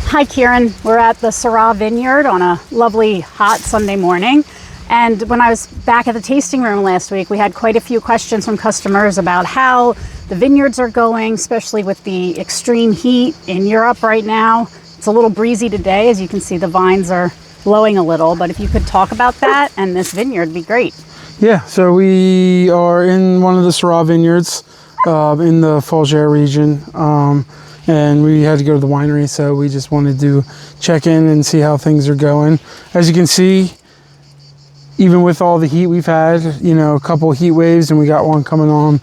Hi Kieran, we're at the Syrah vineyard on a lovely hot Sunday morning. And when I was back at the tasting room last week, we had quite a few questions from customers about how the vineyards are going, especially with the extreme heat in Europe right now. It's a little breezy today. As you can see, the vines are blowing a little, but if you could talk about that and this vineyard, it'd be great. Yeah, so we are in one of the Syrah vineyards in the Fougères region. And we had to go to the winery, so we just wanted to check in and see how things are going. As you can see, even with all the heat we've had, you know, a couple heat waves and we got one coming on,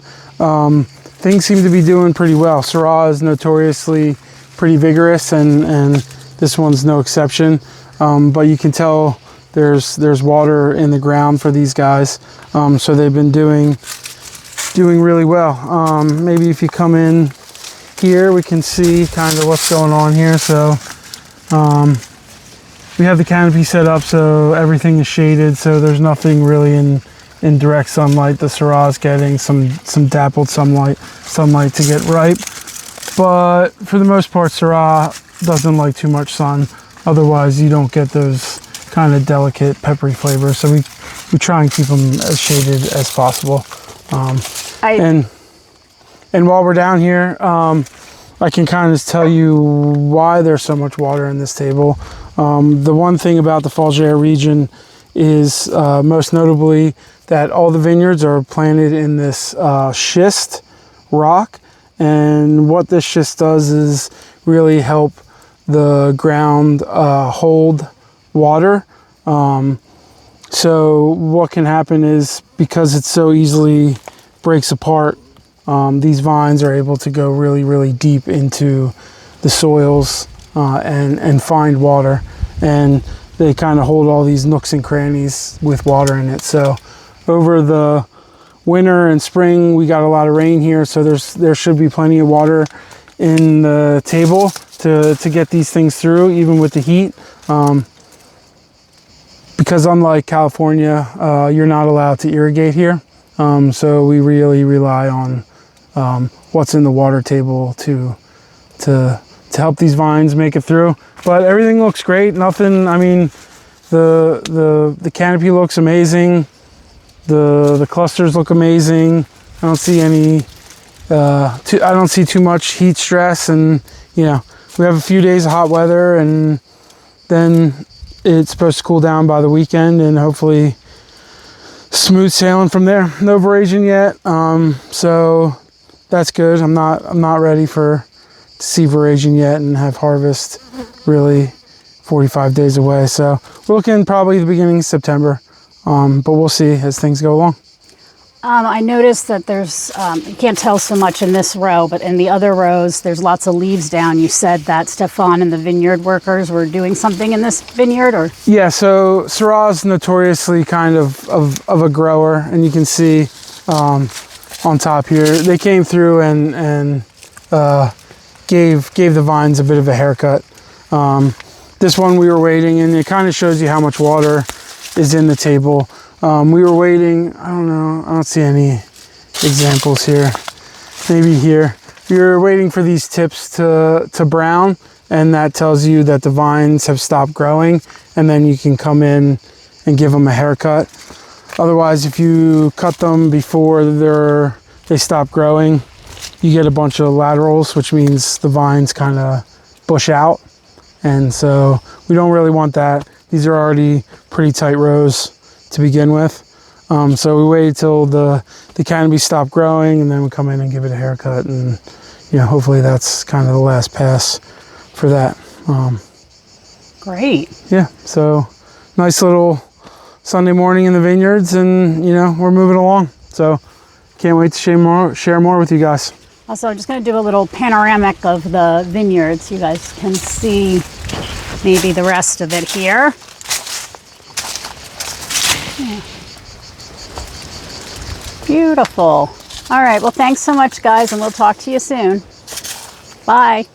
things seem to be doing pretty well. Syrah is notoriously pretty vigorous, and this one's no exception. But you can tell there's water in the ground for these guys, so they've been doing really well. Maybe if you come in here, we can see kind of what's going on here. So we have the canopy set up so everything is shaded, so there's nothing really in direct sunlight. The Syrah is getting some dappled sunlight to get ripe, but for the most part Syrah doesn't like too much sun, otherwise you don't get those kind of delicate peppery flavors. So we try and keep them as shaded as possible. And while we're down here, I can kind of tell you why there's so much water in this table. The one thing about the Fougères region is most notably that all the vineyards are planted in this schist rock. And what this schist does is really help the ground hold water. So what can happen is, because it so easily breaks apart, these vines are able to go really deep into the soils and find water, and they kind of hold all these nooks and crannies with water in it. So over the winter and spring we got a lot of rain here, so there should be plenty of water in the table to get these things through, even with the heat. Because unlike California, you're not allowed to irrigate here, so we really rely on what's in the water table to help these vines make it through. But everything looks great. Nothing, I mean, the canopy looks amazing. The clusters look amazing. I don't see any I don't see too much heat stress, and you know, we have a few days of hot weather, and then it's supposed to cool down by the weekend, and hopefully smooth sailing from there. No veraison yet, so that's good. I'm not ready to see veraison yet and have harvest really 45 days away. So we're looking probably the beginning of September, but we'll see as things go along. I noticed that there's, you can't tell so much in this row, but in the other rows, there's lots of leaves down. You said that Stefan and the vineyard workers were doing something in this vineyard, or? Yeah, so Syrah is notoriously kind of a grower, and you can see on top here, they came through and gave the vines a bit of a haircut. This one we were waiting, and it kind of shows you how much water is in the table. We were waiting, I don't know, I don't see any examples here. Maybe here. We were waiting for these tips to brown, and that tells you that the vines have stopped growing, and then you can come in and give them a haircut. Otherwise, if you cut them before they stop growing, you get a bunch of laterals, which means the vines kind of bush out. And so we don't really want that. These are already pretty tight rows to begin with. So we waited till the canopy stopped growing, and then we come in and give it a haircut, and you know, hopefully that's kind of the last pass for that. Great. Yeah, so nice little Sunday morning in the vineyards, and you know, we're moving along. So can't wait to share more with you guys. Also, I'm just going to do a little panoramic of the vineyards. You guys can see maybe the rest of it here. Yeah. Beautiful. All right, well, thanks so much, guys, and we'll talk to you soon. Bye.